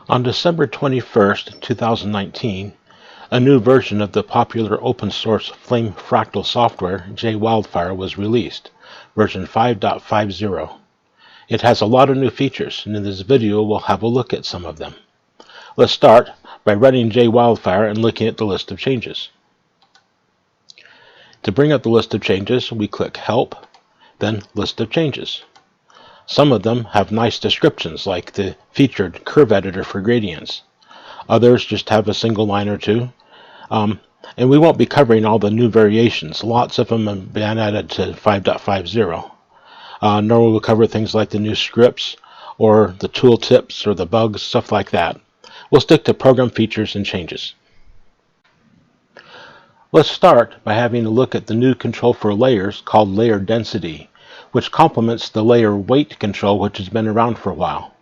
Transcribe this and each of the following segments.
On December 21st, 2019, a new version of the popular open-source Flame fractal software, JWildfire, was released, version 5.50. It has a lot of new features, and in this video we'll have a look at some of them. Let's start by running JWildfire and looking at the list of changes. To bring up the list of changes, we click Help, then List of Changes. Some of them have nice descriptions, like the featured curve editor for gradients. Others just have a single line or two. And we won't be covering all the new variations. Lots of them have been added to 5.50. Nor will we cover things like the new scripts or the tooltips or the bugs, stuff like that. We'll stick to program features and changes. Let's start by having a look at the new control for layers called layer density, which complements the layer weight control, which has been around for a while.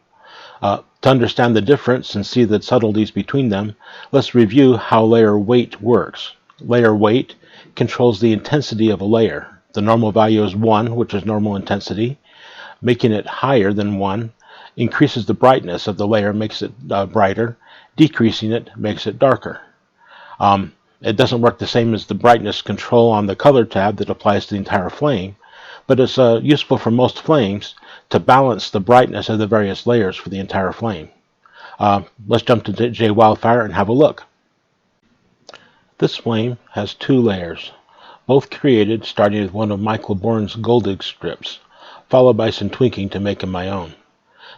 To understand the difference and see the subtleties between them, let's review how layer weight works. Layer weight controls the intensity of a layer. The normal value is 1, which is normal intensity. Making it higher than 1 increases the brightness of the layer, makes it brighter. Decreasing it makes it darker. It doesn't work the same as the brightness control on the color tab that applies to the entire flame, but it's useful for most flames to balance the brightness of the various layers for the entire flame. Let's jump to JWildfire and have a look. This flame has 2 layers, both created starting with one of Michael Bourne's Goldig scripts, followed by some tweaking to make them my own.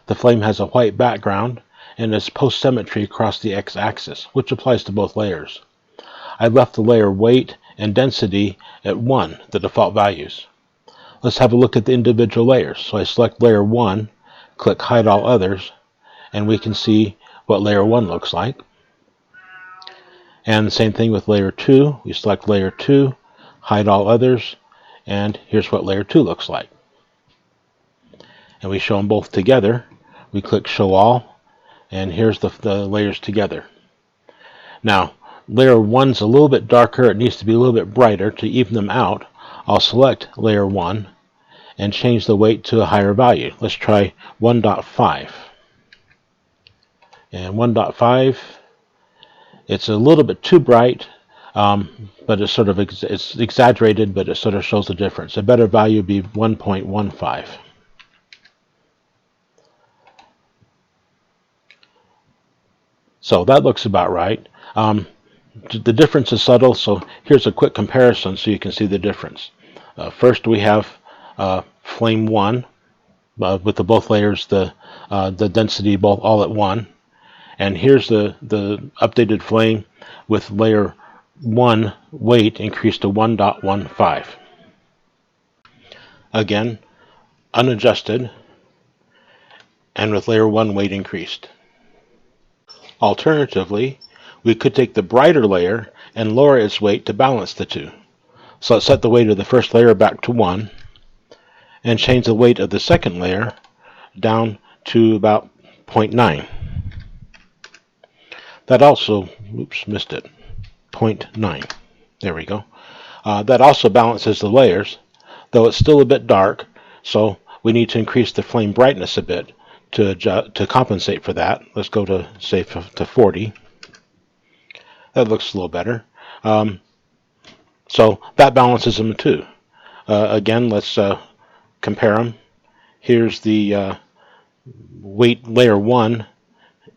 The flame has a white background and is post-symmetry across the x-axis, which applies to both layers. I left the layer weight and density at 1, the default values. Let's have a look at the individual layers. So I select layer 1, click hide all others, and we can see what layer 1 looks like. And the same thing with layer 2. We select layer 2, hide all others, and here's what layer 2 looks like. And we show them both together. We click show all, and here's the layers together. Now, layer 1's a little bit darker. It needs to be a little bit brighter. To even them out, I'll select layer 1 and change the weight to a higher value. Let's try 1.5. And 1.5, it's a little bit too bright, but it's sort of it's exaggerated, but it sort of shows the difference. A better value would be 1.15. So that looks about right. The difference is subtle, so here's a quick comparison so you can see the difference. First we have flame 1 with both layers, the density both all at 1, and here's the updated flame with layer 1 weight increased to 1.15. Again, unadjusted, and with layer 1 weight increased. Alternatively, we could take the brighter layer and lower its weight to balance the two. So let's set the weight of the first layer back to 1 and change the weight of the second layer down to about 0.9. That also, oops, missed it, 0.9. There we go. That also balances the layers, though it's still a bit dark, so we need to increase the flame brightness a bit to compensate for that. Let's go to, say, to 40. That looks a little better. So that balances them too. Again, let's compare them. Here's the weight layer 1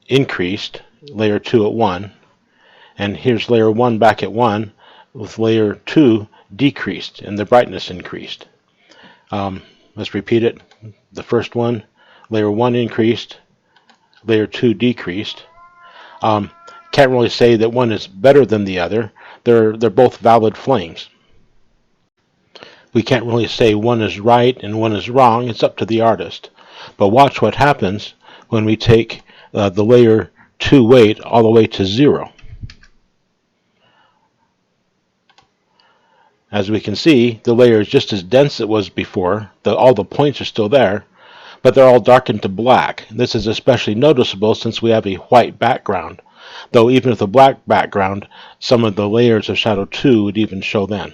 increased, layer 2 at 1, and here's layer 1 back at 1 with layer 2 decreased and the brightness increased. Let's repeat it. The first one, layer 1 increased, layer 2 decreased. Can't really say that one is better than the other. They're both valid flames. We can't really say one is right and one is wrong. It's up to the artist. But watch what happens when we take the layer 2 weight all the way to 0. As we can see, the layer is just as dense as it was before. All the points are still there, but they're all darkened to black. This is especially noticeable since we have a white background, though even with a black background, some of the layers of shadow 2 would even show then.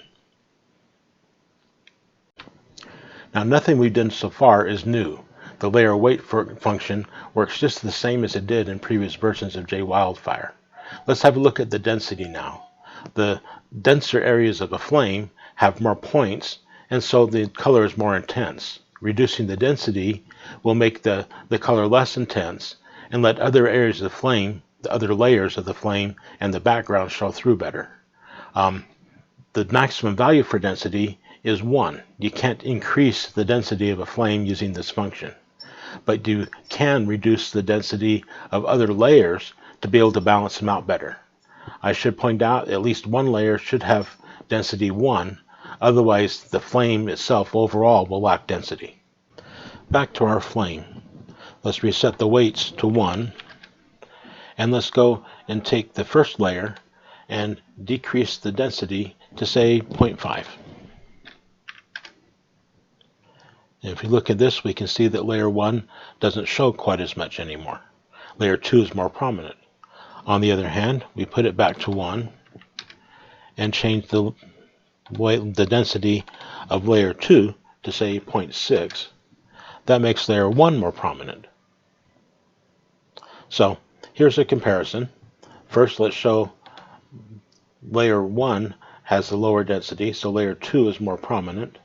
Now, nothing we've done so far is new. the layer weight function works just the same as it did in previous versions of JWildfire. Let's have a look at the density now. The denser areas of a flame have more points, and so the color is more intense. Reducing the density will make the color less intense and let other areas of the flame, the other layers of the flame, and the background show through better. The maximum value for density is 1. You can't increase the density of a flame using this function, but you can reduce the density of other layers to be able to balance them out better. I should point out at least one layer should have density 1, otherwise the flame itself overall will lack density. Back to our flame. Let's reset the weights to 1, and let's go and take the first layer and decrease the density to say 0.5. And if we look at this, we can see that layer 1 doesn't show quite as much anymore. Layer 2 is more prominent. On the other hand, we put it back to 1 and change the density of layer 2 to say 0.6. That makes layer 1 more prominent. So here's a comparison. First, let's show layer 1 has a lower density, so layer 2 is more prominent.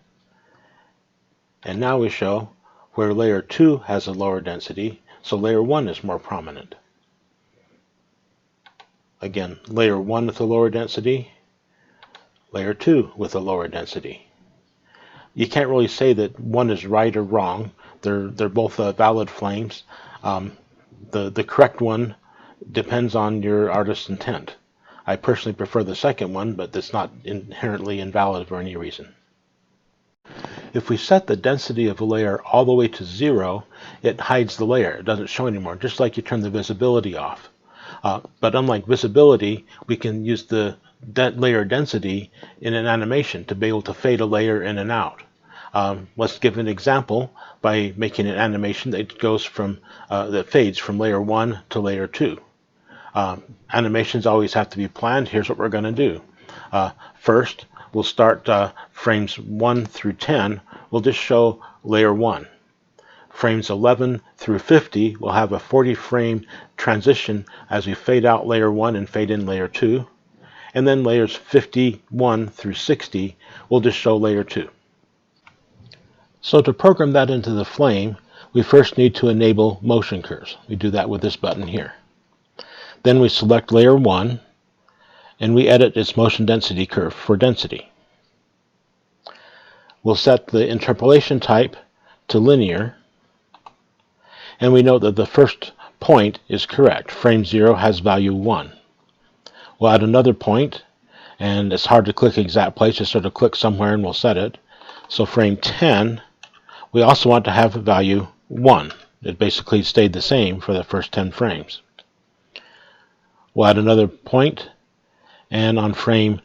And now we show where layer 2 has a lower density, so layer 1 is more prominent. Again, layer 1 with a lower density, layer 2 with a lower density. You can't really say that one is right or wrong. They're both valid flames. The correct one depends on your artist's intent. I personally prefer the second one, but that's not inherently invalid for any reason. If we set the density of a layer all the way to 0, it hides the layer. It doesn't show anymore, just like you turn the visibility off. But unlike visibility, we can use the layer density in an animation to be able to fade a layer in and out. Let's give an example by making an animation that goes from that fades from layer 1 to layer 2. Animations always have to be planned. Here's what we're going to do. First, we'll start frames 1 through 10. We'll just show layer 1. Frames 11 through 50 will have a 40-frame transition as we fade out layer 1 and fade in layer 2. And then layers 51 through 60 will just show layer 2. So to program that into the flame, we first need to enable motion curves. We do that with this button here. Then we select layer 1, and we edit its motion density curve for density. We'll set the interpolation type to linear, and we note that the first point is correct. Frame 0 has value 1. We'll add another point, and it's hard to click exact place, just sort of click somewhere and we'll set it. So frame 10, we also want to have a value 1. It basically stayed the same for the first 10 frames. We'll add another point, and on frame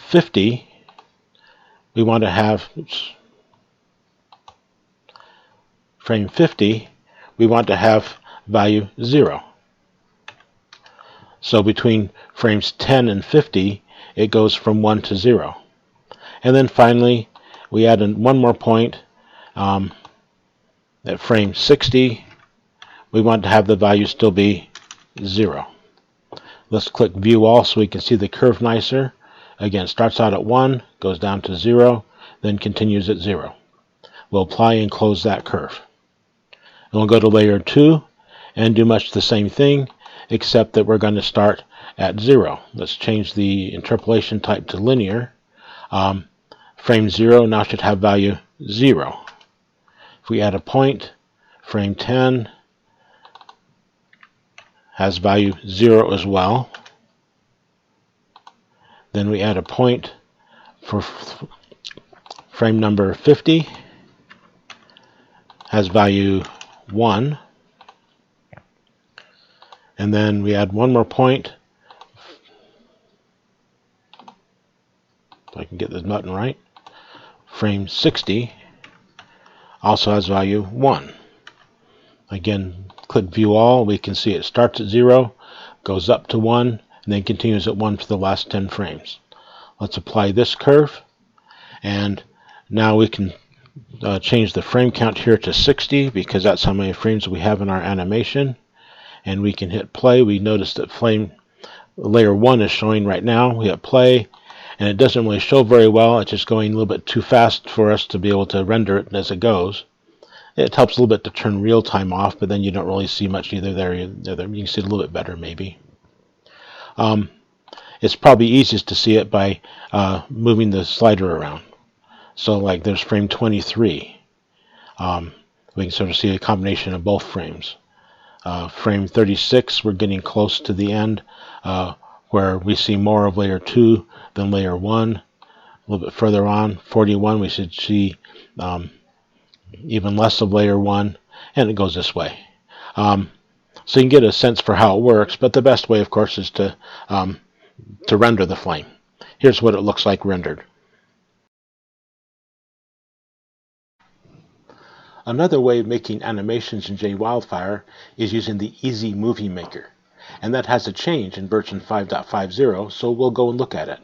50, we want to have frame 50, we want to have value 0. So between frames 10 and 50, it goes from 1 to 0. And then finally, we add one more point. At frame 60, we want to have the value still be 0. Let's click View All so we can see the curve nicer. Again, starts out at 1, goes down to 0, then continues at 0. We'll apply and close that curve. And we'll go to layer 2 and do much the same thing, except that we're going to start at 0. Let's change the interpolation type to linear. Frame 0 now should have value 0. If we add a point, frame 10 has value 0 as well. Then we add a point for frame number 50, has value 1. And then we add one more point. If I can get this button right. Frame 60 also has value 1. Again, click View All. We can see it starts at 0, goes up to 1, and then continues at 1 for the last 10 frames. Let's apply this curve, and now we can change the frame count here to 60 because that's how many frames we have in our animation. And we can hit play. We notice that flame layer 1 is showing right now. We hit play, and it doesn't really show very well. It's just going a little bit too fast for us to be able to render it as it goes. It helps a little bit to turn real time off, but then you don't really see much either there. You can see it a little bit better maybe. It's probably easiest to see it by moving the slider around. So like there's frame 23. We can sort of see a combination of both frames. Frame 36, we're getting close to the end, where we see more of layer 2 than layer 1. A little bit further on, 41, we should see even less of layer 1, and it goes this way. So you can get a sense for how it works, but the best way, of course, is to render the flame. Here's what it looks like rendered. Another way of making animations in JWildfire is using the Easy Movie Maker, and that has a change in version 5.50, so we'll go and look at it.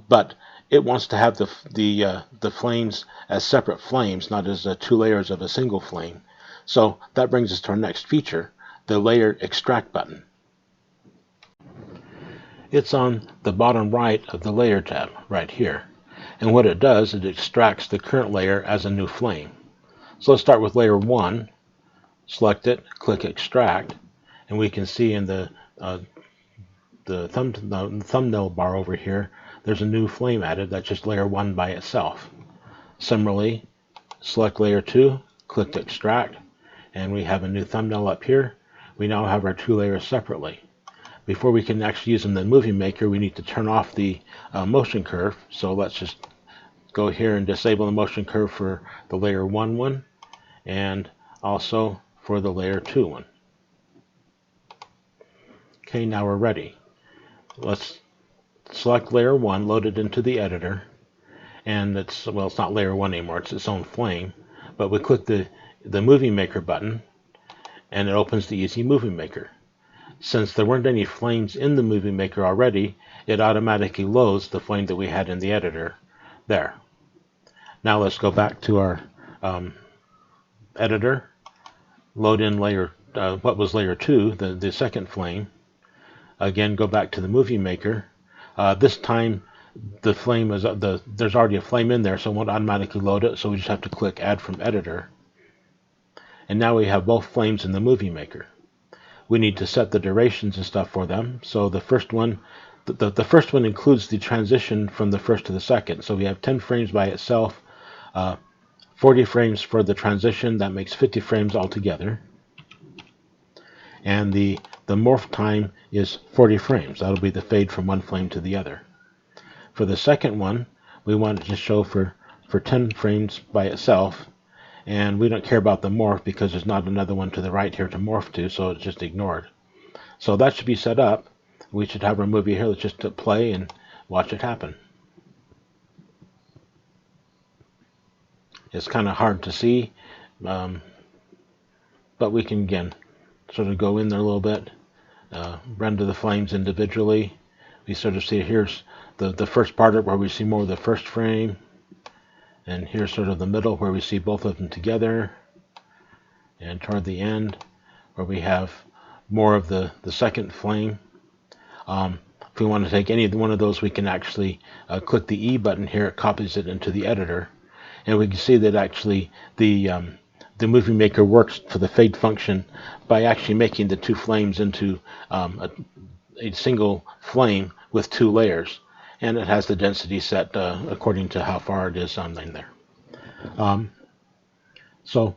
But it wants to have the flames as separate flames, not as two layers of a single flame. So that brings us to our next feature, the Layer Extract button. It's on the bottom right of the Layer tab, right here. And what it does, it extracts the current layer as a new flame. So let's start with layer 1, select it, click Extract, and we can see in the thumbnail bar over here, there's a new flame added. That's just layer 1 by itself. Similarly, select layer 2, click Extract, and we have a new thumbnail up here. We now have our two layers separately. Before we can actually use them in the Movie Maker, we need to turn off the motion curve. So let's just go here and disable the motion curve for the layer 1 one, and also for the layer 2 one. Okay, now we're ready. Let's select layer 1, load it into the editor, and it's not layer 1 anymore, it's its own flame, but we click the Movie Maker button, and it opens the Easy Movie Maker. Since there weren't any flames in the Movie Maker already, it automatically loads the flame that we had in the editor there. Now let's go back to our editor, load in layer what was layer 2, the second flame. Again, go back to the Movie Maker. This time the flame is there's already a flame in there, so it won't automatically load it, so we just have to click Add from Editor. And now we have both flames in the Movie Maker. We need to set the durations and stuff for them. So the first one, the first one includes the transition from the first to the second. So we have 10 frames by itself, 40 frames for the transition. That makes 50 frames altogether. And the morph time is 40 frames. That'll be the fade from one flame to the other. For the second one, we want it to show for 10 frames by itself. And we don't care about the morph because there's not another one to the right here to morph to, so it's just ignored. So that should be set up. We should have our movie here. Let's just play and watch it happen. It's kind of hard to see, but we can, again, sort of go in there a little bit, render the flames individually. We sort of see here's the first part of it where we see more of the first frame. And here's sort of the middle where we see both of them together, and toward the end where we have more of the second flame. If we want to take any one of those, we can actually click the E button here. It copies it into the editor, and we can see that actually the Movie Maker works for the fade function by actually making the two flames into a single flame with two layers. And it has the density set according to how far it is on there. So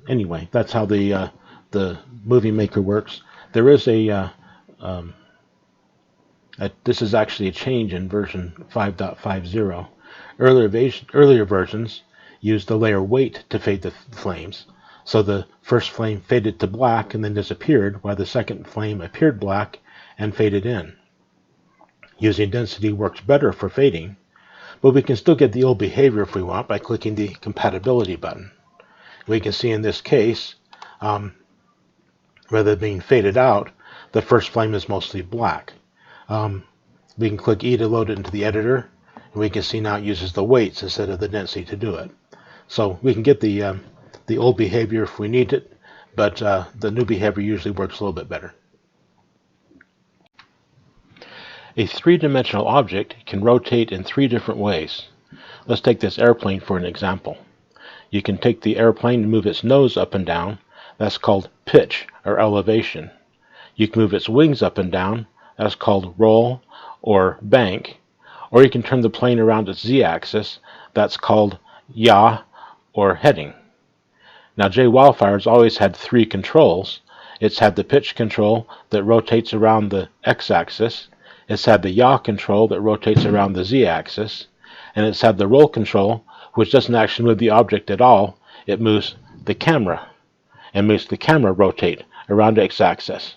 anyway, that's how the Movie Maker works. There is this is actually a change in version 5.50. Earlier versions used the layer weight to fade the flames. So the first flame faded to black and then disappeared, while the second flame appeared black and faded in. Using density works better for fading, but we can still get the old behavior if we want by clicking the compatibility button. We can see in this case, rather than being faded out, the first flame is mostly black. We can click E to load it into the editor, and we can see now it uses the weights instead of the density to do it. So we can get the old behavior if we need it, but the new behavior usually works a little bit better. A three-dimensional object can rotate in three different ways. Let's take this airplane for an example. You can take the airplane and move its nose up and down. That's called pitch or elevation. You can move its wings up and down. That's called roll or bank. Or you can turn the plane around its z-axis. That's called yaw or heading. Now, JWildfire has always had three controls. It's had the pitch control that rotates around the x-axis. It's had the yaw control that rotates around the z-axis. And it's had the roll control, which doesn't actually move the object at all. It moves the camera and makes the camera rotate around the x-axis.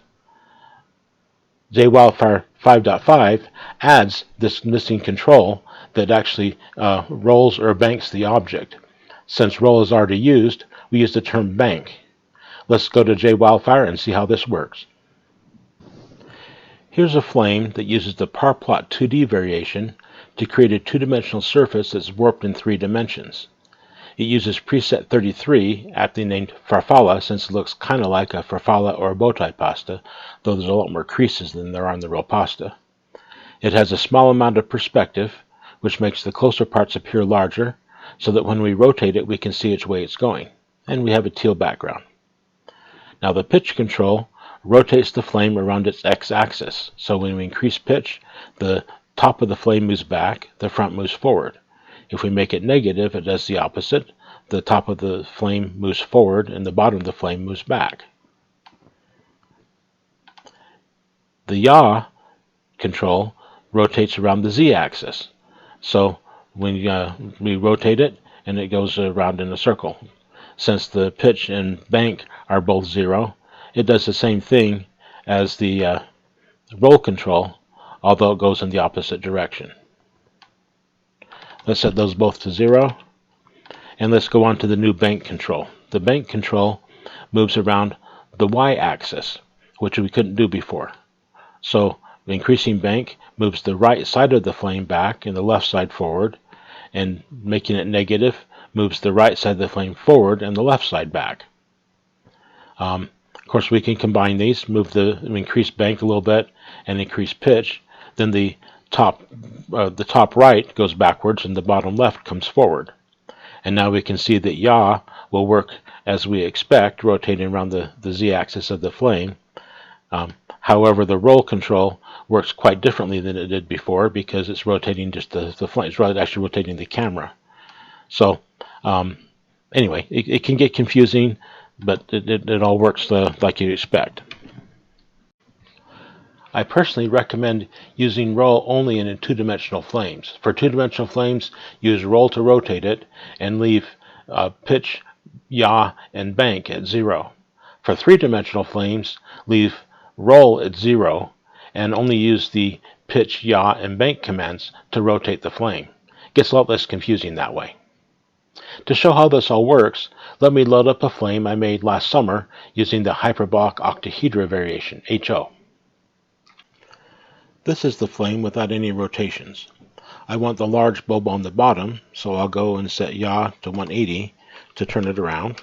JWildfire 5.5 adds this missing control that actually rolls or banks the object. Since roll is already used, we use the term bank. Let's go to JWildfire and see how this works. Here's a flame that uses the parplot 2D variation to create a two-dimensional surface that's warped in 3 dimensions. It uses preset 33, aptly named farfalla, since it looks kind of like a farfalla or a bow tie pasta, though there's a lot more creases than there are in the real pasta. It has a small amount of perspective, which makes the closer parts appear larger, so that when we rotate it we can see which way it's going, and we have a teal background. Now the pitch control rotates the flame around its x-axis, so when we increase pitch, the top of the flame moves back, the front moves forward. If we make it negative, it does the opposite. The top of the flame moves forward and the bottom of the flame moves back. The yaw control rotates around the z-axis. So when we rotate it, and it goes around in a circle. Since the pitch and bank are both 0, it does the same thing as the roll control, although it goes in the opposite direction. Let's set those both to 0, and let's go on to the new bank control. The bank control moves around the y-axis, which we couldn't do before. So increasing bank moves the right side of the flame back and the left side forward, and making it negative moves the right side of the flame forward and the left side back. Of course, we can combine these, increase bank a little bit and increase pitch. Then the top right goes backwards and the bottom left comes forward. And now we can see that yaw will work as we expect, rotating around the z-axis of the flame. However, the roll control works quite differently than it did before, because it's rotating just the flame. It's actually rotating the camera. So anyway, it can get confusing, but it all works like you'd expect. I personally recommend using roll only in two-dimensional flames. For two-dimensional flames, use roll to rotate it and leave pitch, yaw, and bank at 0. For three-dimensional flames, leave roll at 0 and only use the pitch, yaw, and bank commands to rotate the flame. It gets a lot less confusing that way. To show how this all works, let me load up a flame I made last summer using the hyperbolic octahedra variation, HO. This is the flame without any rotations. I want the large bulb on the bottom, so I'll go and set yaw to 180 to turn it around,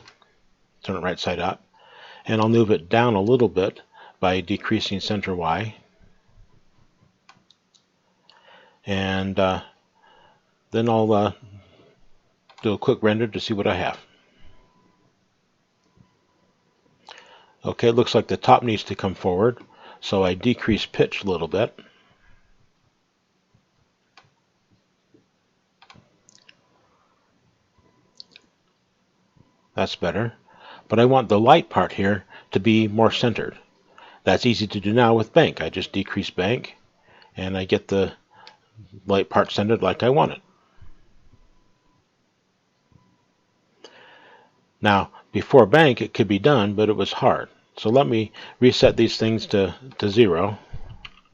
turn it right side up, and I'll move it down a little bit by decreasing center Y, and then I'll do a quick render to see what I have. Okay, it looks like the top needs to come forward, so I decrease pitch a little bit. That's better. But I want the light part here to be more centered. That's easy to do now with bank. I just decrease bank, and I get the light part centered like I want it. Now, before bank, it could be done, but it was hard. So let me reset these things to 0,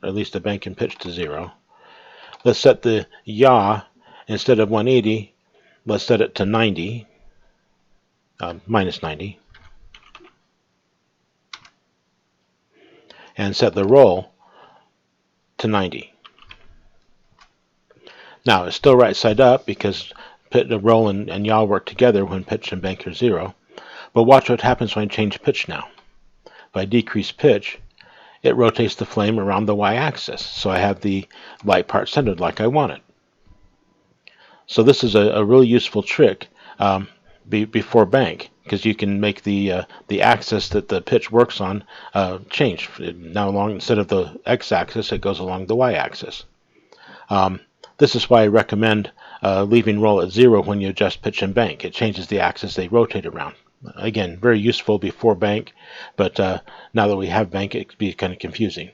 or at least the bank and pitch to 0. Let's set the yaw, instead of 180, let's set it to 90, minus 90. And set the roll to 90. Now, it's still right side up because roll and yaw work together when pitch and bank are 0. But watch what happens when I change pitch now. If I decrease pitch, it rotates the flame around the y-axis, so I have the light part centered like I want it. So this is a really useful trick before bank, because you can make the axis that the pitch works on change. Now instead of the x-axis, it goes along the y-axis. This is why I recommend leaving roll at 0 when you adjust pitch and bank. It changes the axis they rotate around. Again, very useful before bank, but now that we have bank, it can be kind of confusing.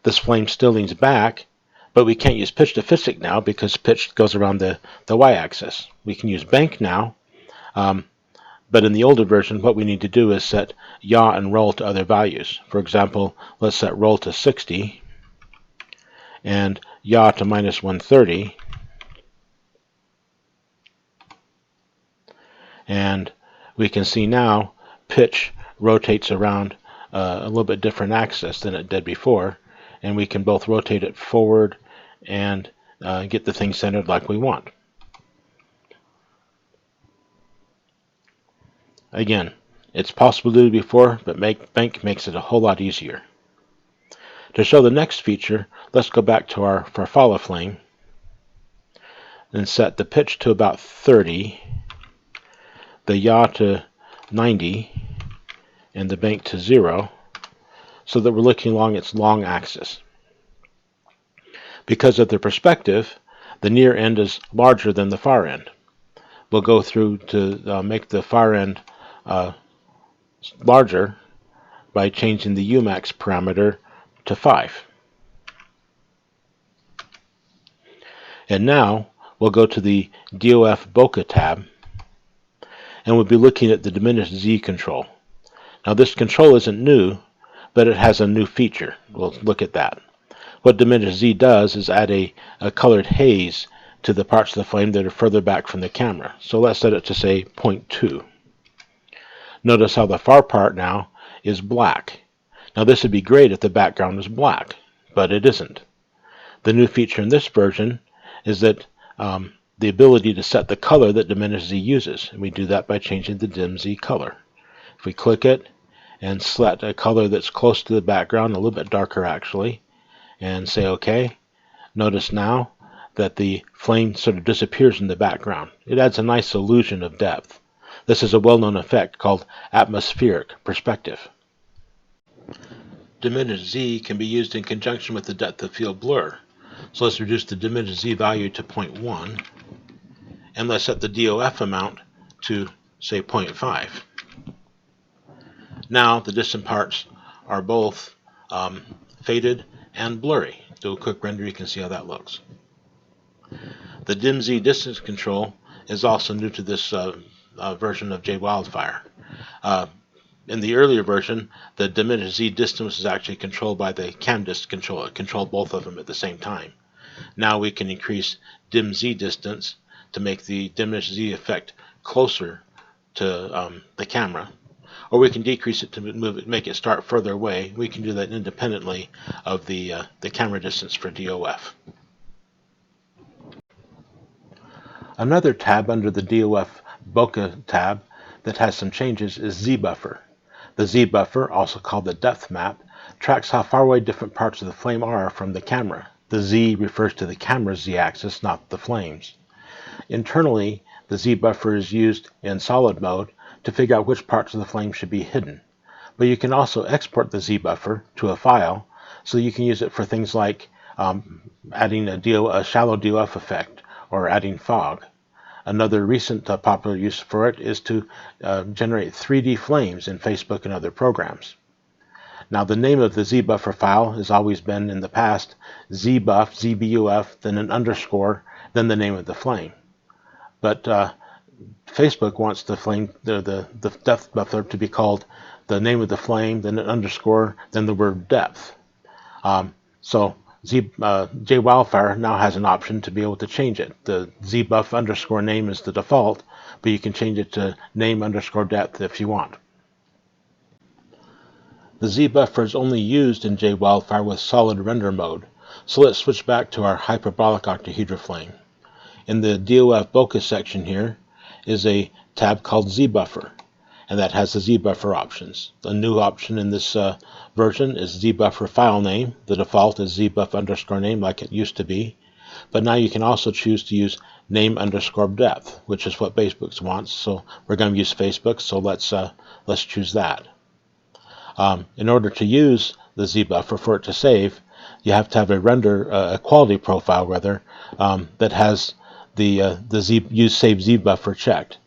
This flame still leans back, but we can't use pitch to fix it now because pitch goes around the y-axis. We can use bank now, but in the older version, what we need to do is set yaw and roll to other values. For example, let's set roll to 60 and yaw to -130, and we can see now pitch rotates around a little bit different axis than it did before, and we can both rotate it forward and get the thing centered like we want. Again, it's possible to do before, but bank makes it a whole lot easier. To show the next feature, let's go back to our farfalla flame and set the pitch to about 30, the yaw to 90, and the bank to 0, so that we're looking along its long axis. Because of the perspective, the near end is larger than the far end. We'll go through to make the far end larger by changing the Umax parameter to 5. And now we'll go to the DOF Bokeh tab, and we'll be looking at the Diminished Z control. Now this control isn't new, but it has a new feature. We'll look at that. What Diminished Z does is add a colored haze to the parts of the flame that are further back from the camera. So let's set it to say 0.2. Notice how the far part now is black. Now this would be great if the background was black, but it isn't. The new feature in this version is that the ability to set the color that Diminished Z uses, and we do that by changing the Dim Z color. If we click it and select a color that's close to the background, a little bit darker actually, and say OK, notice now that the flame sort of disappears in the background. It adds a nice illusion of depth. This is a well-known effect called atmospheric perspective. Diminished Z can be used in conjunction with the depth of field blur. So let's reduce the Diminished Z value to 0.1, and let's set the DOF amount to, say, 0.5. Now the distant parts are both faded and blurry. Do a quick render, you can see how that looks. The Dim Z distance control is also new to this version of JWildfire. In the earlier version, the Diminished Z distance is actually controlled by the CamDist controller. It controlled both of them at the same time. Now we can increase Dim Z distance to make the Diminished Z effect closer to the camera, or we can decrease it to make it start further away. We can do that independently of the camera distance for DOF. Another tab under the DOF Bokeh tab that has some changes is Z Buffer. The Z Buffer, also called the depth map, tracks how far away different parts of the flame are from the camera. The Z refers to the camera's Z-axis, not the flame's. Internally, the Z Buffer is used in solid mode to figure out which parts of the flame should be hidden. But you can also export the Z Buffer to a file, so you can use it for things like adding a shallow DOF effect or adding fog. Another recent popular use for it is to generate 3D flames in Facebook and other programs. Now the name of the ZBuffer file has always been in the past ZBuff, ZBUF, then an underscore, then the name of the flame. But Facebook wants the depth buffer to be called the name of the flame, then an underscore, then the word depth. So JWildfire now has an option to be able to change it. The ZBuff underscore name is the default, but you can change it to name underscore depth if you want. The ZBuffer is only used in JWildfire with solid render mode, so let's switch back to our hyperbolic octahedral flame. in the DOF focus section here is a tab called ZBuffer, and that has the ZBuffer options. The new option in this version is ZBuffer file name. The default is zbuff_name like it used to be, but now you can also choose to use name_depth, which is what Facebook wants. So we're going to use Facebook, so let's choose that. In order to use the ZBuffer for it to save, you have to have a quality profile rather, that has the use save ZBuffer checked.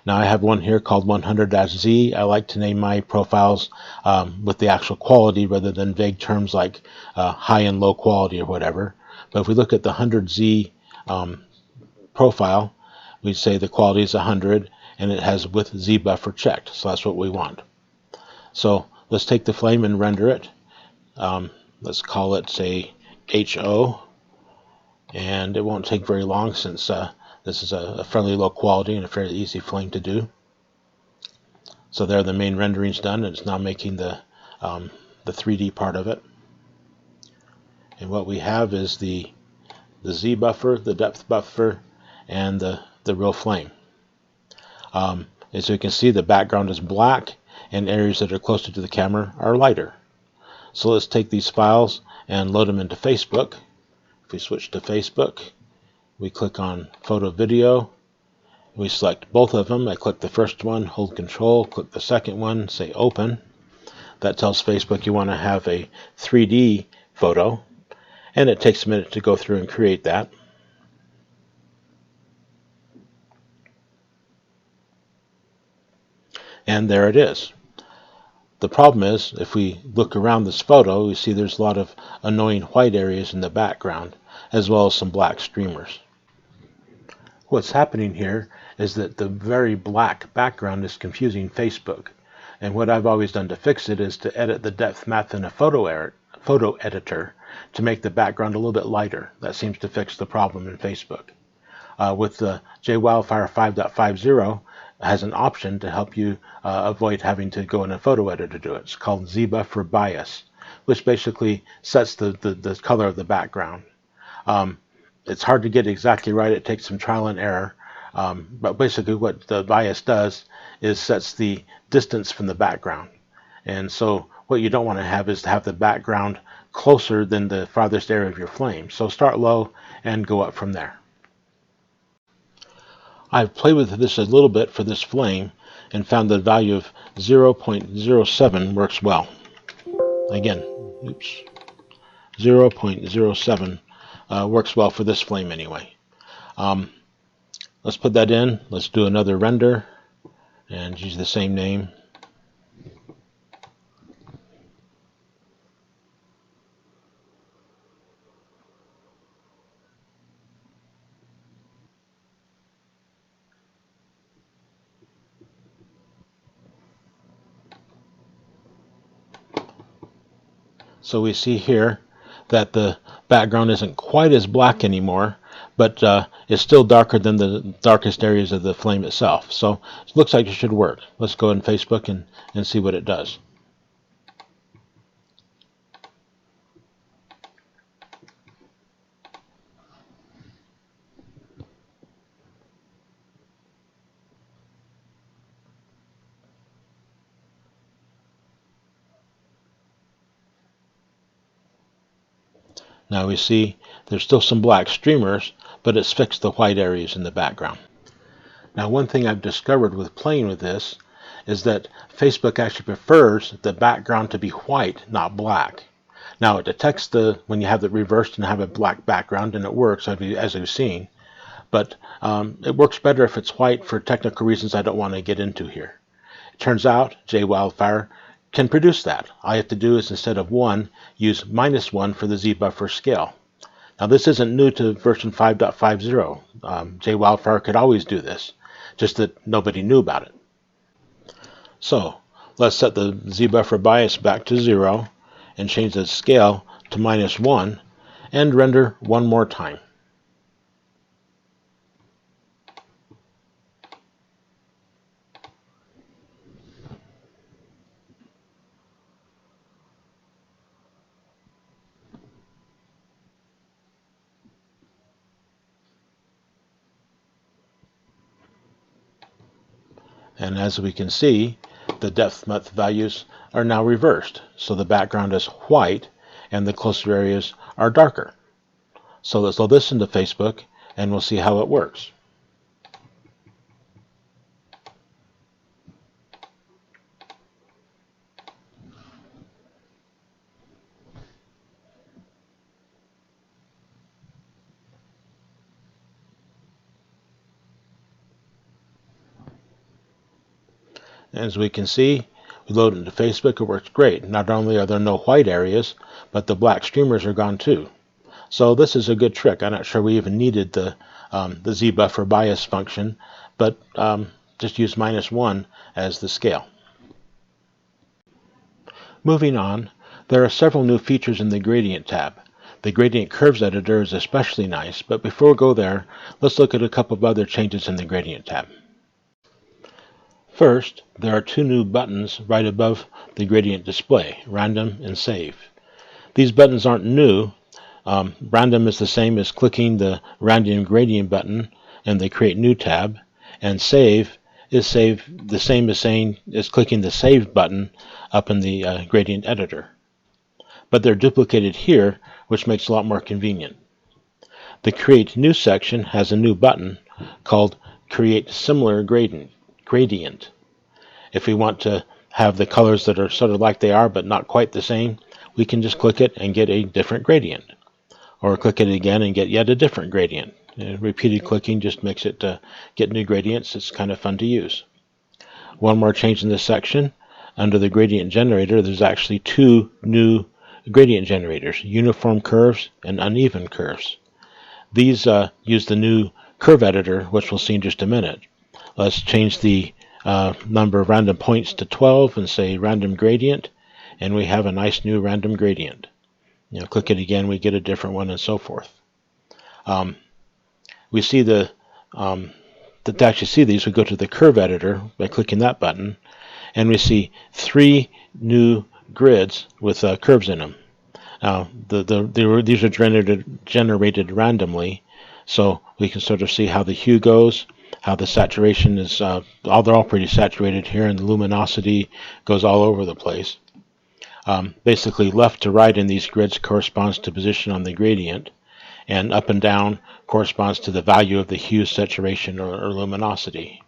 Now I have one here called 100-Z. I like to name my profiles with the actual quality rather than vague terms like high and low quality or whatever. But if we look at the 100Z profile, we say the quality is 100 and it has with ZBuffer checked. So that's what we want. So let's take the flame and render it. Let's call it, say, HO. And it won't take very long since this is a fairly low quality and a fairly easy flame to do. So there, the main rendering's done, and it's now making the 3D part of it. And what we have is the Z buffer, the depth buffer, and the real flame. As you can see, the background is black, and areas that are closer to the camera are lighter. So let's take these files and load them into Facebook. If we switch to Facebook, we click on Photo Video. We select both of them. I click the first one, hold Control, click the second one, say Open. That tells Facebook you want to have a 3D photo, and it takes a minute to go through and create that. And there it is. The problem is, if we look around this photo, we see there's a lot of annoying white areas in the background, as well as some black streamers. What's happening here is that the very black background is confusing Facebook. And what I've always done to fix it is to edit the depth map in a photo editor to make the background a little bit lighter. That seems to fix the problem in Facebook. With the JWildfire 5.50 has an option to help you avoid having to go in a photo editor to do it. It's called ZBuffer Bias, which basically sets the color of the background. It's hard to get exactly right. It takes some trial and error. But basically what the bias does is sets the distance from the background. And so what you don't want to have is to have the background closer than the farthest area of your flame. So start low and go up from there. I've played with this a little bit for this flame and found the value of 0.07 works well. Again, 0.07 works well for this flame anyway. Let's put that in. Let's do another render and use the same name. So we see here that the background isn't quite as black anymore, but it's still darker than the darkest areas of the flame itself. So it looks like it should work. Let's go in Facebook and see what it does. Now we see there's still some black streamers, but it's fixed the white areas in the background. Now one thing I've discovered with playing with this is that Facebook actually prefers the background to be white, not black. Now it detects when you have it reversed and have a black background, and it works as we've seen, but it works better if it's white for technical reasons I don't want to get into here. It turns out JWildfire can produce that. All you have to do is, instead of 1, use -1 for the ZBuffer scale. Now this isn't new to version 5.50. JWildfire could always do this, just that nobody knew about it. So let's set the ZBuffer bias back to 0 and change the scale to -1 and render one more time. And as we can see, the depth values are now reversed. So the background is white and the closer areas are darker. So let's load this into Facebook and we'll see how it works. As we can see, we load it into Facebook, it works great. Not only are there no white areas, but the black streamers are gone too. So this is a good trick. I'm not sure we even needed the Z buffer bias function, but just use -1 as the scale. Moving on, there are several new features in the Gradient tab. The Gradient Curves editor is especially nice, but before we go there, let's look at a couple of other changes in the Gradient tab. First, there are two new buttons right above the gradient display, Random and Save. These buttons aren't new. Random is the same as clicking the Random Gradient button in the Create New tab, and Save is the same as clicking the Save button up in the Gradient editor. But they're duplicated here, which makes it a lot more convenient. The Create New section has a new button called Create Similar Gradient. If we want to have the colors that are sort of like they are but not quite the same, we can just click it and get a different gradient. Or click it again and get yet a different gradient. Repeated clicking just makes it get new gradients. It's kind of fun to use. One more change in this section. Under the gradient generator, there's actually two new gradient generators, uniform curves and uneven curves. These use the new curve editor, which we'll see in just a minute. Let's change the number of random points to 12 and say random gradient, and we have a nice new random gradient. Click it again, we get a different one, and so forth. We see to actually see these, we go to the curve editor by clicking that button, and we see three new grids with curves in them. Now, these are generated randomly, so we can sort of see how the hue goes, how the saturation is, they're all pretty saturated here, and the luminosity goes all over the place. Basically, left to right in these grids corresponds to position on the gradient, and up and down corresponds to the value of the hue, saturation, or luminosity.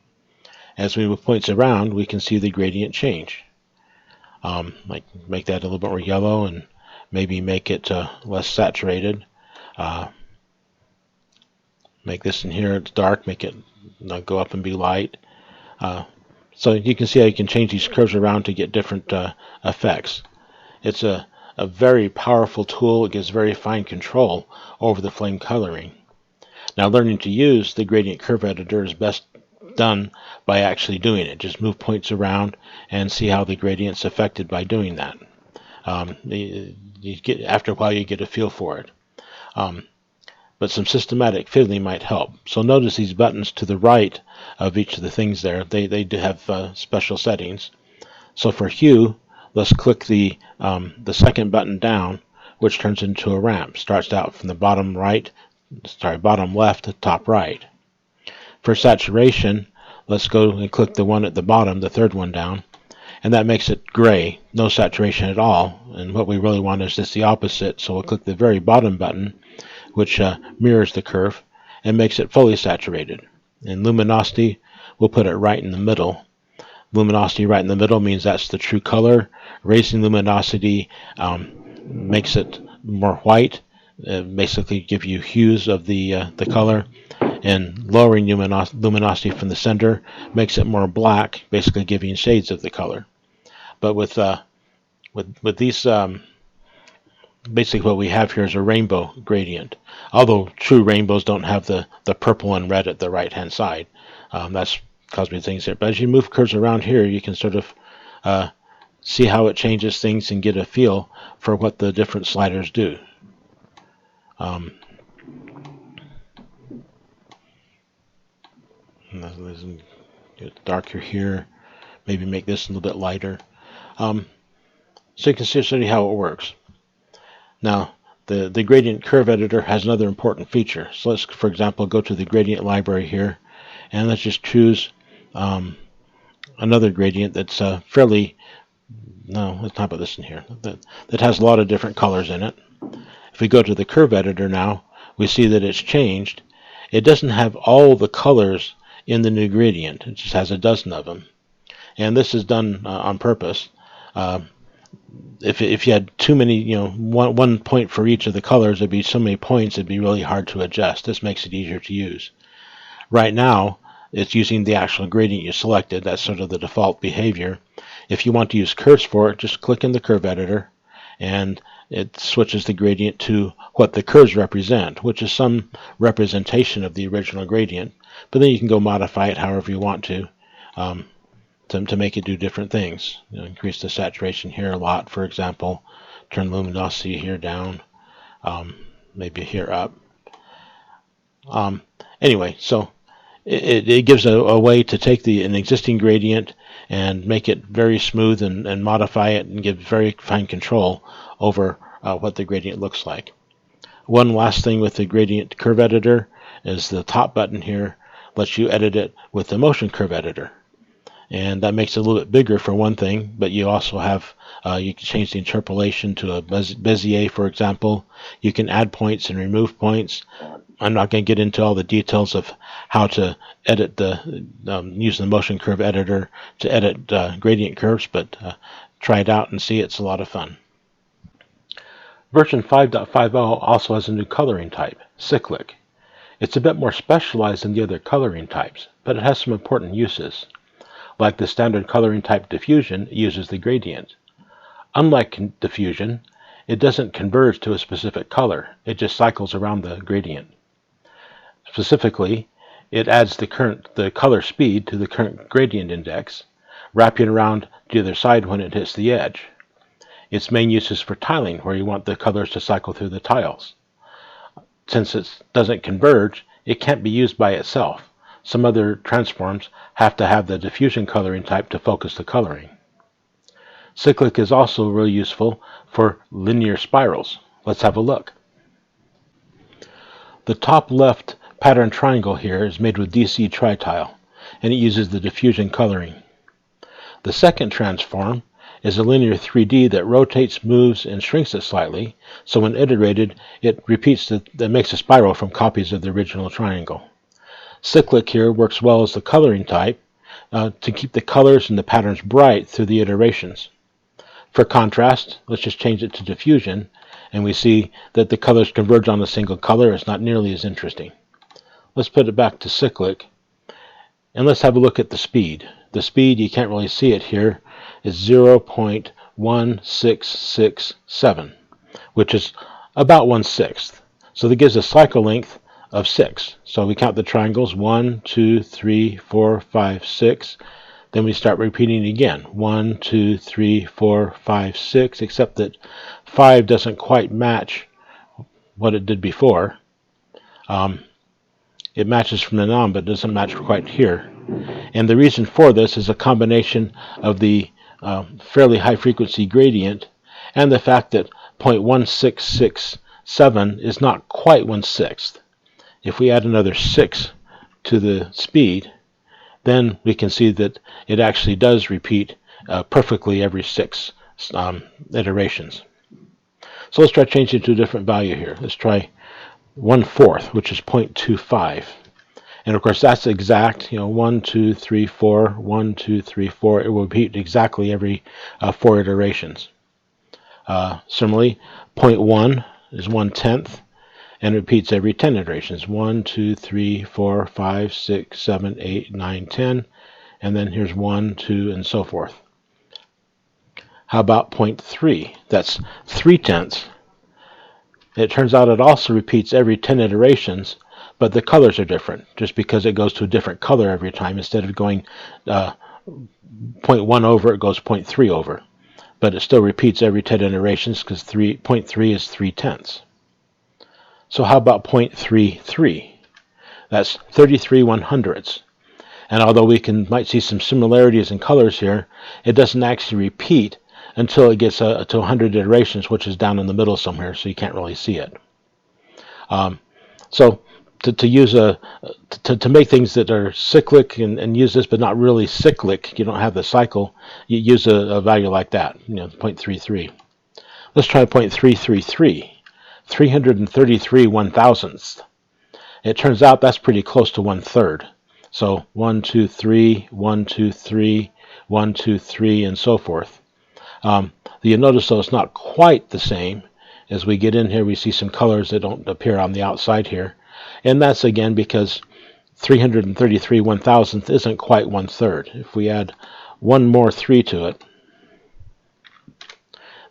As we move points around, we can see the gradient change. Like make that a little bit more yellow, and maybe make it less saturated. Make this in here, it's dark, make it go up and be light. So you can see how you can change these curves around to get different effects. It's a very powerful tool. It gives very fine control over the flame coloring. Now, learning to use the gradient curve editor is best done by actually doing it. Just move points around and see how the gradient's affected by doing that. After a while, you get a feel for it. But some systematic fiddling might help. So notice these buttons to the right of each of the things there. They do have special settings. So for hue, let's click the second button down, which turns into a ramp. Starts out from the bottom left to top right. For saturation, let's go and click the one at the bottom, the third one down, and that makes it gray, no saturation at all. And what we really want is just the opposite. So we'll click the very bottom button, which mirrors the curve and makes it fully saturated. And luminosity, we'll put it right in the middle. Luminosity right in the middle means that's the true color. Raising luminosity makes it more white, basically give you hues of the color, and lowering luminosity from the center makes it more black, basically giving shades of the color. But with these, basically what we have here is a rainbow gradient. Although true rainbows don't have the purple and red at the right hand side. That's cosmic things here. But as you move curves around here, you can sort of see how it changes things and get a feel for what the different sliders do. Get darker here. Maybe make this a little bit lighter. So you can see how it works. Now, the gradient curve editor has another important feature. So let's, for example, go to the gradient library here, and let's just choose another gradient that's fairly, no, let's not put this in here, that has a lot of different colors in it. If we go to the curve editor now, we see that it's changed. It doesn't have all the colors in the new gradient. It just has a dozen of them. And this is done on purpose. If you had too many, one point for each of the colors, there'd be so many points, it'd be really hard to adjust. This makes it easier to use. Right now, it's using the actual gradient you selected. That's sort of the default behavior. If you want to use curves for it, just click in the curve editor, and it switches the gradient to what the curves represent, which is some representation of the original gradient. But then you can go modify it however you want to make it do different things. Increase the saturation here a lot, for example. Turn luminosity here down, maybe here up. Anyway, so it gives a way to take an existing gradient and make it very smooth and modify it and give very fine control over what the gradient looks like. One last thing with the gradient curve editor is the top button here lets you edit it with the motion curve editor. And that makes it a little bit bigger for one thing, but you also have, you can change the interpolation to a Bezier, for example. You can add points and remove points. I'm not going to get into all the details of how to edit use the motion curve editor to edit gradient curves, but try it out and see. It's a lot of fun. Version 5.50 also has a new coloring type, Cyclic. It's a bit more specialized than the other coloring types, but it has some important uses. Like the standard coloring type diffusion, it uses the gradient. Unlike diffusion, it doesn't converge to a specific color. It just cycles around the gradient. Specifically, it adds the color speed to the current gradient index, wrapping around the other side when it hits the edge. Its main use is for tiling, where you want the colors to cycle through the tiles. Since it doesn't converge, it can't be used by itself. Some other transforms have to have the diffusion coloring type to focus the coloring. Cyclic is also really useful for linear spirals. Let's have a look. The top left pattern triangle here is made with DC Tri-Tile, and it uses the diffusion coloring. The second transform is a linear 3D that rotates, moves, and shrinks it slightly, so when iterated, it repeats that makes a spiral from copies of the original triangle. Cyclic here works well as the coloring type to keep the colors and the patterns bright through the iterations. For contrast, let's just change it to diffusion, and we see that the colors converge on a single color. It's not nearly as interesting. Let's put it back to Cyclic, and let's have a look at the speed. The speed, you can't really see it here, is 0.1667, which is about 1/6. So that gives a cycle length of 6. So we count the triangles, 1, 2, 3, 4, 5, 6. Then we start repeating again, 1, 2, 3, 4, 5, 6, except that 5 doesn't quite match what it did before. It matches from then on, but doesn't match quite here. And the reason for this is a combination of the fairly high frequency gradient and the fact that 0.1667 is not quite 1/6. If we add another 6 to the speed, then we can see that it actually does repeat perfectly every 6 iterations. So let's try changing it to a different value here. Let's try 1/4, which is 0.25. And of course that's exact, 1, 2, 3, 4, 1, 2, 3, 4. It will repeat exactly every 4 iterations. Similarly, 0.1 is 1/10, and it repeats every 10 iterations. 1, 2, 3, 4, 5, 6, 7, 8, 9, 10, and then here's 1, 2, and so forth. How about 0.3? That's 3/10. It turns out it also repeats every 10 iterations, but the colors are different, just because it goes to a different color every time. Instead of going 0.1 over, it goes 0.3 over. But it still repeats every 10 iterations because 0.3 is 3/10. So how about 0.33? That's 33/100ths. And although we might see some similarities in colors here, it doesn't actually repeat until it gets to 100 iterations, which is down in the middle somewhere, so you can't really see it. So to use to make things that are cyclic and use this but not really cyclic, you don't have the cycle, you use a value like that, 0.33. Let's try 0.333, 333 1,000ths. It turns out that's pretty close to 1/3. So 1, 2, 3, 1, 2, 3, 1, 2, 3, and so forth. You'll notice though it's not quite the same. As we get in here, we see some colors that don't appear on the outside here. And that's again because 333 1,000th isn't quite 1/3. If we add one more 3 to it,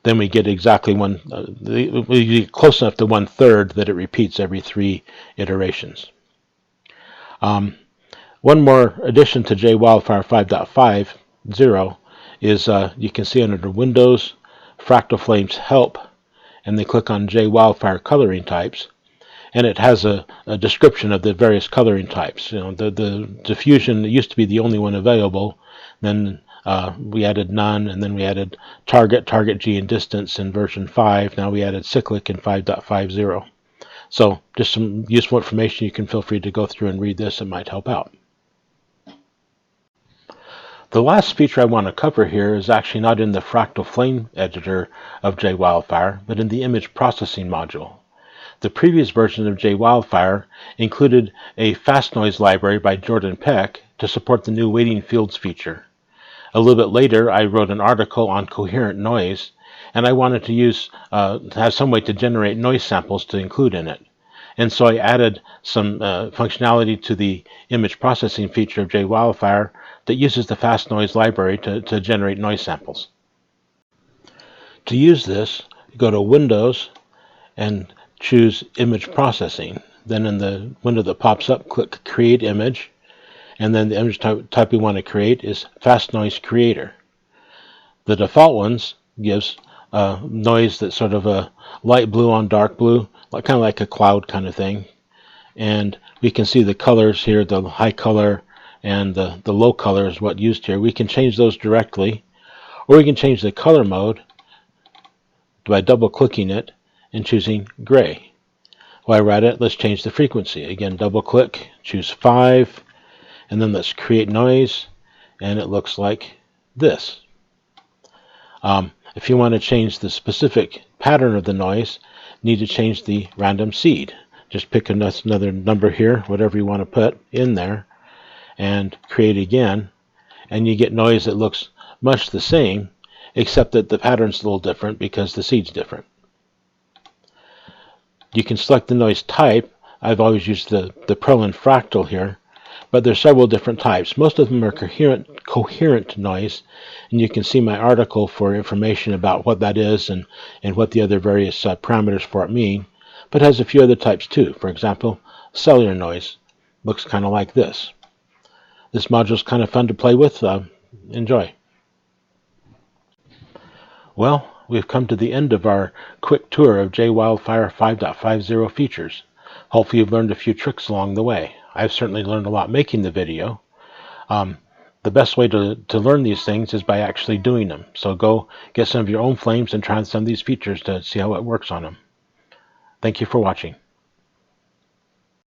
then we get exactly we get close enough to 1/3 that it repeats every 3 iterations. One more addition to JWildfire 5.50 is you can see under Windows, Fractal Flames Help, and they click on JWildfire coloring types, and it has a description of the various coloring types. The diffusion used to be the only one available. Then we added none, and then we added target, G, and distance in version 5. Now we added cyclic in 5.50. So just some useful information. You can feel free to go through and read this. It might help out. The last feature I want to cover here is actually not in the Fractal Flame editor of JWildfire, but in the image processing module. The previous version of JWildfire included a fast noise library by Jordan Peck to support the new weighting fields feature. A little bit later, I wrote an article on coherent noise, and I wanted to have some way to generate noise samples to include in it. And so I added some functionality to the image processing feature of JWildfire that uses the fast noise library to generate noise samples. To use this, go to Windows and choose Image Processing. Then in the window that pops up, click Create Image, and then the image type we want to create is Fast Noise Creator. The default ones gives noise that's sort of a light blue on dark blue, kind of like a cloud kind of thing. And we can see the colors here, the high color and the low color is what used here. We can change those directly, or we can change the color mode by double clicking it and choosing gray. While we're at it, let's change the frequency. Again, double click, choose 5, and then let's create noise, and it looks like this. If you want to change the specific pattern of the noise, you need to change the random seed. Just pick another number here, whatever you want to put in there, and create again, and you get noise that looks much the same, except that the pattern's a little different because the seed's different. You can select the noise type. I've always used the Perlin fractal here, but there's several different types. Most of them are coherent noise, and you can see my article for information about what that is and what the other various parameters for it mean, but it has a few other types too. For example, cellular noise looks kind of like this. This module is kind of fun to play with. Enjoy. Well, we've come to the end of our quick tour of JWildfire 5.50 features. Hopefully you've learned a few tricks along the way. I've certainly learned a lot making the video. The best way to learn these things is by actually doing them. So go get some of your own flames and try some of these features to see how it works on them. Thank you for watching.